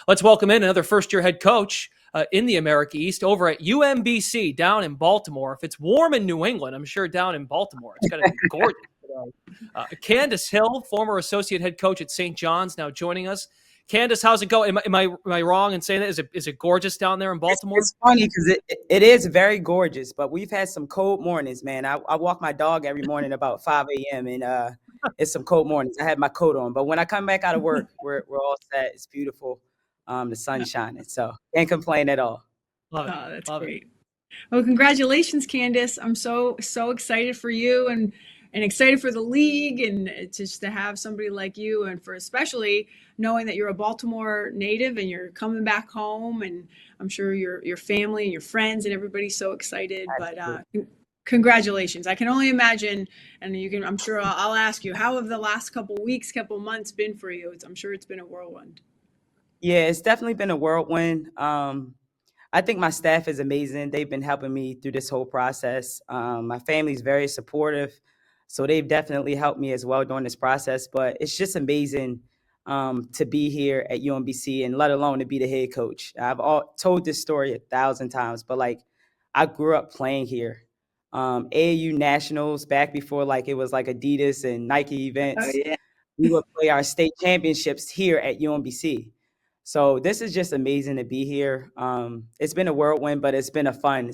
Let's welcome in another first-year head coach in the America East over at UMBC down in Baltimore. If it's warm in New England, I'm sure down in Baltimore it's going to be gorgeous. Candice Hill, former associate head coach at St. John's, now joining us. Candice, how's it going? Am I wrong in saying that? Is it gorgeous down there in Baltimore? It's funny because it is very gorgeous, but we've had some cold mornings, man. I walk my dog every morning about 5 a.m. and it's some cold mornings. I have my coat on, but when I come back out of work, we're all set. It's beautiful. The sun's shining, so can't complain at all. Love it. Oh, that's Love great. Well, congratulations, Candice. I'm so excited for you and excited for the league and just to have somebody like you, and for especially knowing that you're a Baltimore native and you're coming back home, and I'm sure your family and your friends and everybody's so excited. But congratulations. I can only imagine, and I'm sure I'll ask you, how have the last couple weeks, couple months been for you? I'm sure it's been a whirlwind. Yeah, it's definitely been a whirlwind. I think my staff is amazing. They've been helping me through this whole process. My family's very supportive, so they've definitely helped me as well during this process. But it's just amazing to be here at UMBC, and let alone to be the head coach. I've told this story 1,000 times, but like I grew up playing here. AAU Nationals back before like it was like Adidas and Nike Oh events. yeah. We would play our state championships here at UMBC. So this is just amazing to be here. It's been a whirlwind, but it's been a fun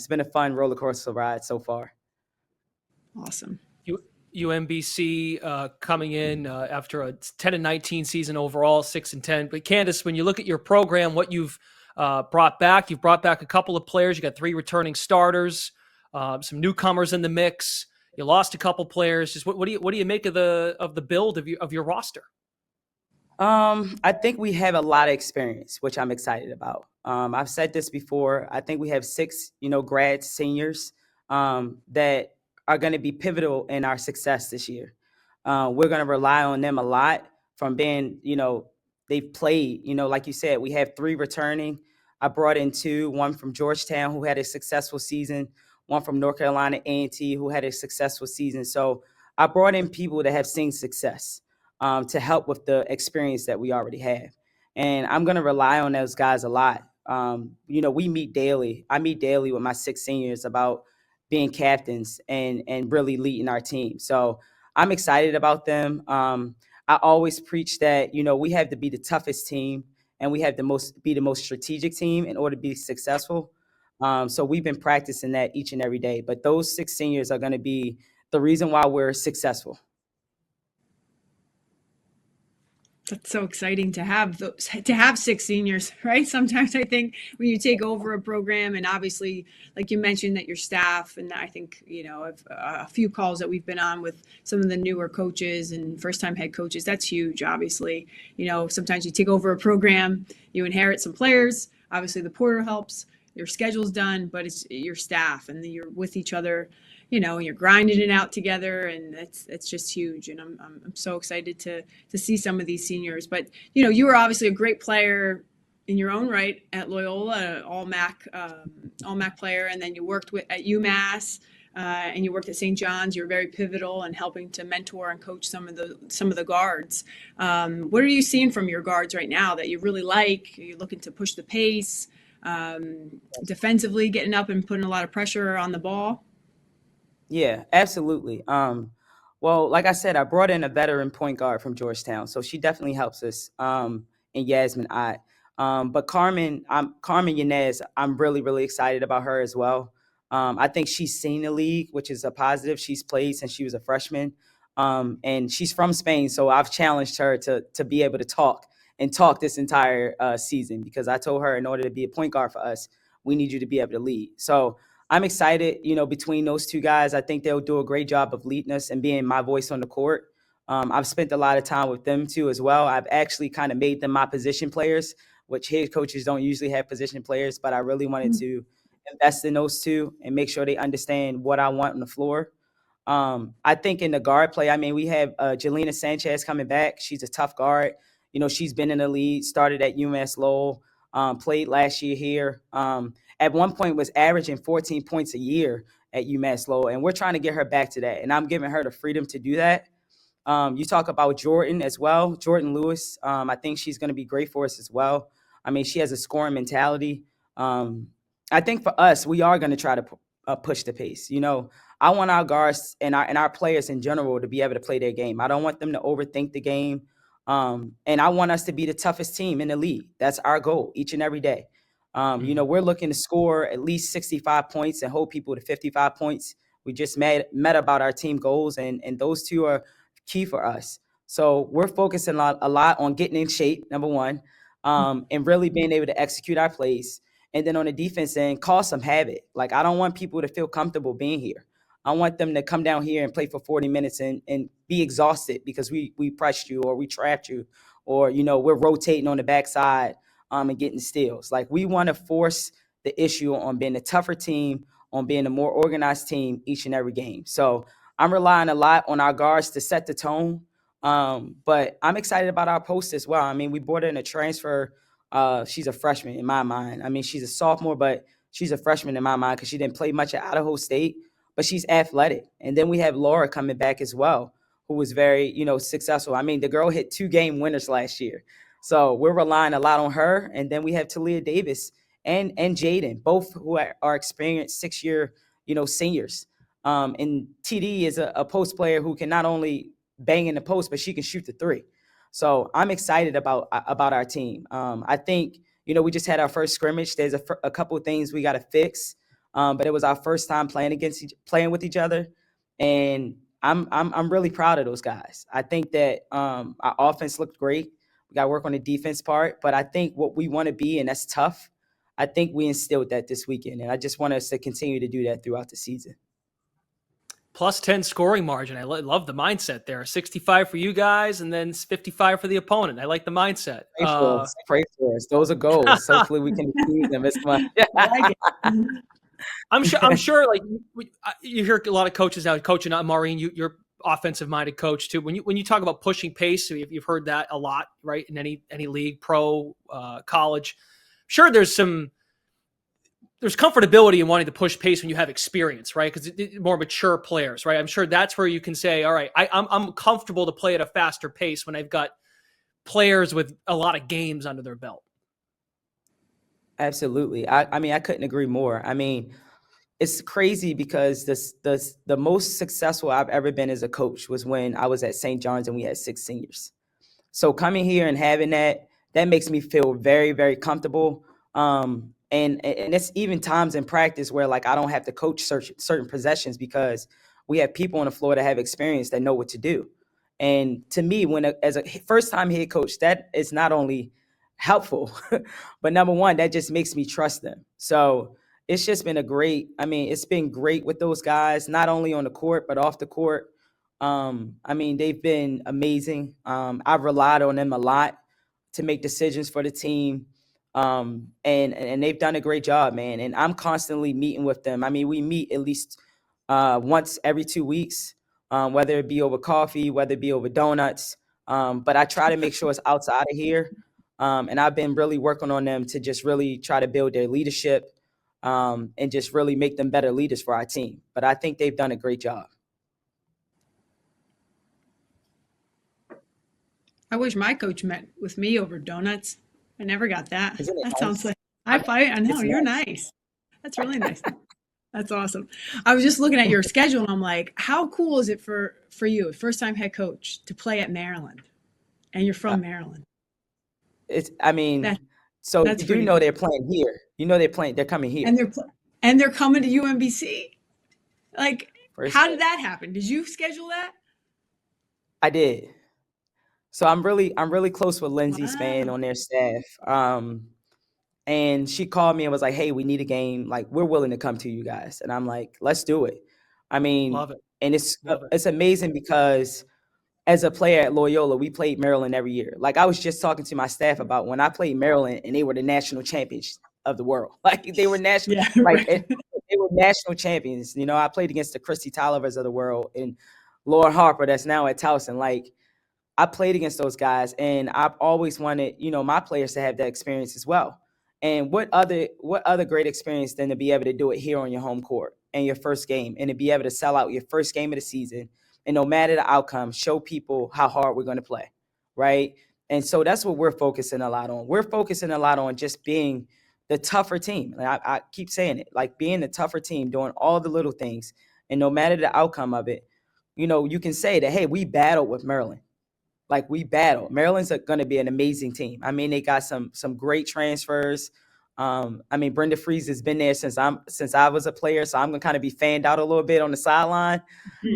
roller coaster ride so far. Awesome. UMBC coming in after a 10-19 season overall, 6-10. But Candice, when you look at your program, what you've brought back a couple of players. You got 3 returning starters, some newcomers in the mix. You lost a couple players. Just what do you make of the build of your roster? I think we have a lot of experience, which I'm excited about. I've said this before. I think we have 6, grad seniors that are going to be pivotal in our success this year. We're going to rely on them a lot from being, they've played, like you said, we have 3 returning. I brought in 2, one from Georgetown who had a successful season, one from North Carolina A&T who had a successful season. So I brought in people that have seen success to help with the experience that we already have. And I'm going to rely on those guys a lot. We meet daily. I meet daily with my 6 seniors about being captains and really leading our team. So I'm excited about them. I always preach that, we have to be the toughest team and we have to be the most strategic team in order to be successful. So we've been practicing that each and every day. But those 6 seniors are going to be the reason why we're successful. That's so exciting to have 6 seniors, right? Sometimes I think when you take over a program, and obviously, like you mentioned, that your staff, and I think, a few calls that we've been on with some of the newer coaches and first-time head coaches, that's huge, obviously. Sometimes you take over a program, you inherit some players. Obviously, the portal helps, your schedule's done, but it's your staff, and then you're with each other, and you're grinding it out together, and it's just huge. And I'm so excited to see some of these seniors. But you were obviously a great player in your own right at Loyola, all MAC player, and then you worked at UMass, and you worked at St. John's. You were very pivotal in helping to mentor and coach some of the guards. What are you seeing from your guards right now that you really like? Are you looking to push the pace, defensively, getting up and putting a lot of pressure on the ball? Yeah, absolutely. Well, like I said, I brought in a veteran point guard from Georgetown, so she definitely helps us. And Yasmin Ott. But Carmen Yanez, I'm really, really excited about her as well. I think she's seen the league, which is a positive. She's played since she was a freshman. And she's from Spain, so I've challenged her to be able to talk this entire season, because I told her in order to be a point guard for us, we need you to be able to lead. So I'm excited, between those 2 guys. I think they'll do a great job of leading us and being my voice on the court. I've spent a lot of time with them too as well. I've actually kind of made them my position players, which head coaches don't usually have position players, but I really wanted to invest in those 2 and make sure they understand what I want on the floor. I think in the guard play, we have Jelena Sanchez coming back. She's a tough guard. She's been in the league, started at UMass Lowell, played last year here. At one point was averaging 14 points a year at UMass Lowell, and we're trying to get her back to that, and I'm giving her the freedom to do that. You talk about Jordan as well, Jordan Lewis. I think she's going to be great for us as well. I mean, she has a scoring mentality. I think for us, we are going to try to push the pace. You know, I want our guards and our players in general to be able to play their game. I don't want them to overthink the game. And I want us to be the toughest team in the league. That's our goal each and every day. You know, we're looking to score at least 65 points and hold people to 55 points. We just met about our team goals, and those two are key for us. So we're focusing a lot on getting in shape, number one, and really being able to execute our plays. And then on the defense end, cause some habit. Like, I don't want people to feel comfortable being here. I want them to come down here and play for 40 minutes and be exhausted because we pressed you or we trapped you, or, you know, we're rotating on the backside and getting steals. Like, we want to force the issue on being a tougher team, on being a more organized team each and every game. So I'm relying a lot on our guards to set the tone. But I'm excited about our post as well. I mean, we brought in a transfer. She's a freshman in my mind. I mean, she's a sophomore, but she's a freshman in my mind because she didn't play much at Idaho State, but she's athletic. And then we have Laura coming back as well, who was very, you know, successful. I mean, the girl hit 2-game winners last year. So we're relying a lot on her. And then we have Talia Davis and Jaden, both who are experienced 6-year, you know, seniors. And TD is a post player who can not only bang in the post, but she can shoot the three. So I'm excited about our team. I think, you know, we just had our first scrimmage. There's a couple of things we got to fix, but it was our first time playing with each other, and I'm really proud of those guys. I think that our offense looked great. We got to work on the defense part, but I think what we want to be, and that's tough, I think we instilled that this weekend, and I just want us to continue to do that throughout the season. Plus 10 scoring margin. I love the mindset there. 65 for you guys, and then 55 for the opponent. I like the mindset. Pray for us. Those are goals. Hopefully we can achieve them as much. I like it. I'm sure. Like, you hear a lot of coaches now coaching. Maureen, you're offensive-minded coach too. When you talk about pushing pace, so you've heard that a lot, right? In any league, pro, college. Sure, there's comfortability in wanting to push pace when you have experience, right? Because more mature players, right? I'm sure that's where you can say, all right, I'm comfortable to play at a faster pace when I've got players with a lot of games under their belt. Absolutely. I mean, I couldn't agree more. I mean, it's crazy because the most successful I've ever been as a coach was when I was at St. John's and we had 6 seniors. So coming here and having that makes me feel very, very comfortable. And it's even times in practice where, like, I don't have to coach certain possessions because we have people on the floor that have experience that know what to do. And to me, as a first-time head coach, that is not only helpful, but number one, that just makes me trust them. So it's just been it's been great with those guys, not only on the court, but off the court. I mean, they've been amazing. I've relied on them a lot to make decisions for the team. And they've done a great job, man. And I'm constantly meeting with them. I mean, we meet at least once every 2 weeks, whether it be over coffee, whether it be over donuts. But I try to make sure it's outside of here. And I've been really working on them to just really try to build their leadership and just really make them better leaders for our team. But I think they've done a great job. I wish my coach met with me over donuts. I never got that. Isn't it That nice? sounds like I know It's you're nice. nice. That's really nice. That's awesome. I was just looking at your schedule and I'm like, how cool is it for you, first time head coach, to play at Maryland, and you're from Maryland? So that's you do pretty know cool. they're playing here. You know they're coming here. And they're coming to UMBC. Like, First how game. did that happen? Did you schedule that? I did. So I'm really close with Lindsay Spann Wow. on their staff. And she called me and was like, "Hey, we need a game. Like, we're willing to come to you guys." And I'm like, "Let's do it." I mean, Love it. and Love it. it's amazing because as a player at Loyola, we played Maryland every year. Like, I was just talking to my staff about when I played Maryland and they were the national champions of the world. Like, they were national, Yeah, like right. they were national champions. You know, I played against the Christy Tollivers of the world and Laura Harper that's now at Towson. Like, I played against those guys, and I've always wanted, you know, my players to have that experience as well. And what other great experience than to be able to do it here on your home court and your first game, and to be able to sell out your first game of the season, and no matter the outcome, show people how hard we're going to play, right? And so that's what we're focusing a lot on. We're focusing a lot on just being the tougher team. Like I keep saying it, like being the tougher team, doing all the little things. And no matter the outcome of it, you can say that, hey, we battled with Maryland. Like we battled. Maryland's going to be an amazing team. I mean, they got some great transfers. I mean, Brenda Freeze has been there since I was a player, so I'm gonna kind of be fanned out a little bit on the sideline.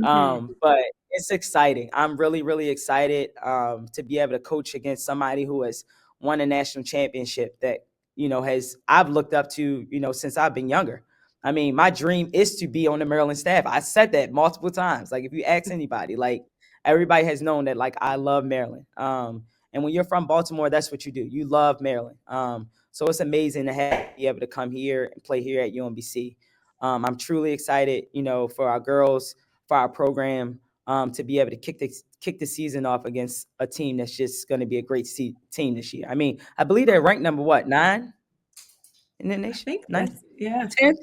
But it's exciting. I'm really, really excited to be able to coach against somebody who has won a national championship that I've looked up to since I've been younger. I mean, my dream is to be on the Maryland staff. I said that multiple times. Like if you ask anybody, like everybody has known that like I love Maryland. And when you're from Baltimore, that's what you do. You love Maryland. So it's amazing to be able to come here and play here at UMBC. I'm truly excited, for our girls, for our program, to be able to kick the season off against a team that's just going to be a great team this year. I mean, I believe they're ranked number 9 in the nation? I think 9? that's, yeah. 10?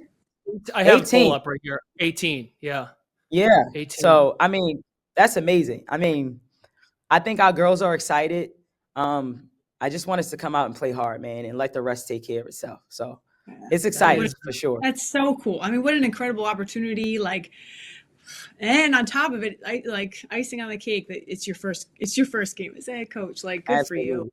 I have 18. it pulled up right here. 18. Yeah. Yeah. 18. So, I mean, that's amazing. I mean, I think our girls are excited. I just want us to come out and play hard, man, and let the rest take care of itself. So it's exciting for sure. That's so cool. I mean, what an incredible opportunity. Like, and on top of it, like icing on the cake, that it's your first game as a head coach. Like, good for you.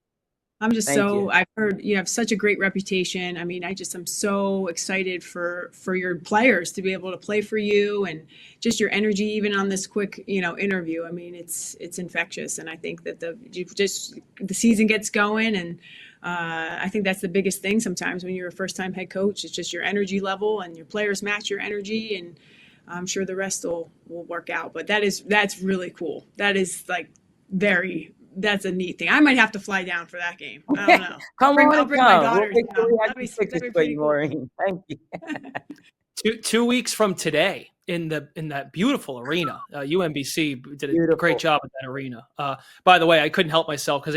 I'm just I've heard you have such a great reputation. I mean, I'm so excited for your players to be able to play for you, and just your energy, even on this quick, interview. I mean, it's infectious. And I think that the season gets going. And I think that's the biggest thing sometimes when you're a first time head coach. It's just your energy level and your players match your energy. And I'm sure the rest will work out. But that's really cool. That is like that's a neat thing. I might have to fly down for that game. I don't know. I'll bring my daughter. Cool. Thank you. 2 weeks from today in that beautiful arena, UMBC did a great job at that arena. By the way, I couldn't help myself because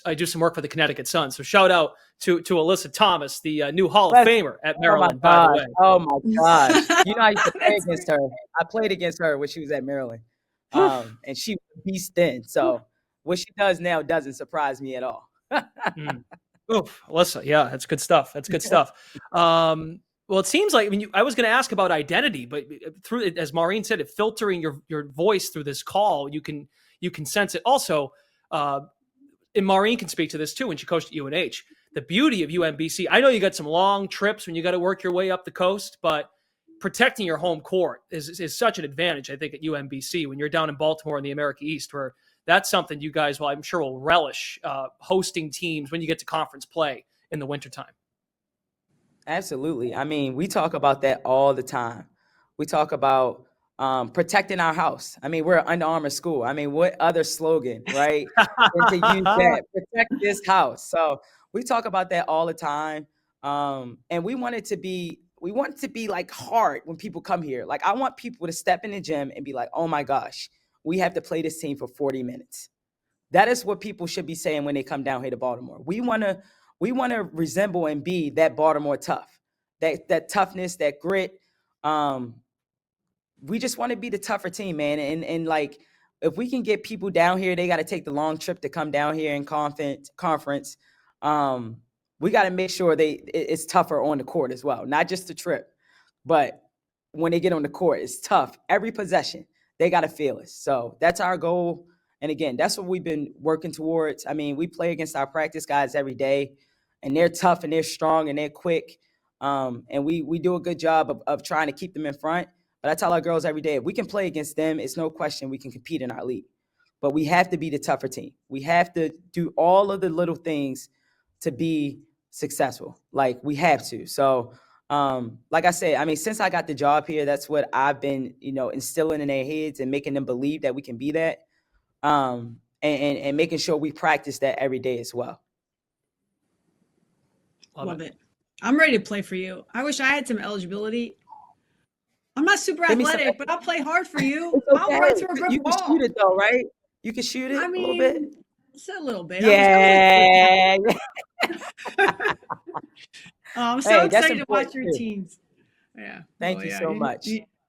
I do some work for the Connecticut Sun. So shout out to Alyssa Thomas, the new Hall of Famer at Maryland. By the way, oh my gosh, I used to play against her. I played against her when she was at Maryland, and she was a beast then. So what she does now doesn't surprise me at all. Oof, Alyssa, yeah, that's good stuff. That's good stuff. Well, it seems like I was going to ask about identity, but through it, as Maureen said, filtering your voice through this call, you can sense it. Also, and Maureen can speak to this too when she coached at UNH. The beauty of UMBC, I know you got some long trips when you got to work your way up the coast, but protecting your home court is such an advantage, I think, at UMBC when you're down in Baltimore in the America East, where that's something you guys, I'm sure, will relish hosting teams when you get to conference play in the wintertime. Absolutely. I mean, we talk about that all the time. We talk about protecting our house. I mean, we're an Under Armour school. I mean, what other slogan, right? than to use that, protect this house. So we talk about that all the time. And we want it to be like hard when people come here. Like I want people to step in the gym and be like, oh my gosh, we have to play this team for 40 minutes. That is what people should be saying when they come down here to Baltimore. We want to resemble and be that Baltimore tough, that toughness, that grit. We just want to be the tougher team, man. And like, if we can get people down here, they got to take the long trip to come down here in conference. We got to make sure it's tougher on the court as well, not just the trip, but when they get on the court, it's tough. Every possession, they got to feel it. So that's our goal. And again, that's what we've been working towards. I mean, we play against our practice guys every day, and they're tough and they're strong and they're quick. And we do a good job of trying to keep them in front. But I tell our girls every day, if we can play against them, it's no question we can compete in our league. But we have to be the tougher team. We have to do all of the little things to be successful. Like we have to. So like I said, I mean, since I got the job here, that's what I've been, instilling in their heads and making them believe that we can be that. And making sure we practice that every day as well. Love it. I'm ready to play for you. I wish I had some eligibility. I'm not super athletic, but I'll play hard for you. Okay. I'll run through a brick wall. You can shoot it though, right? You can shoot it a little bit. It's a little bit. Yeah. I'm so excited to watch your teams. Yeah. Thank you so much.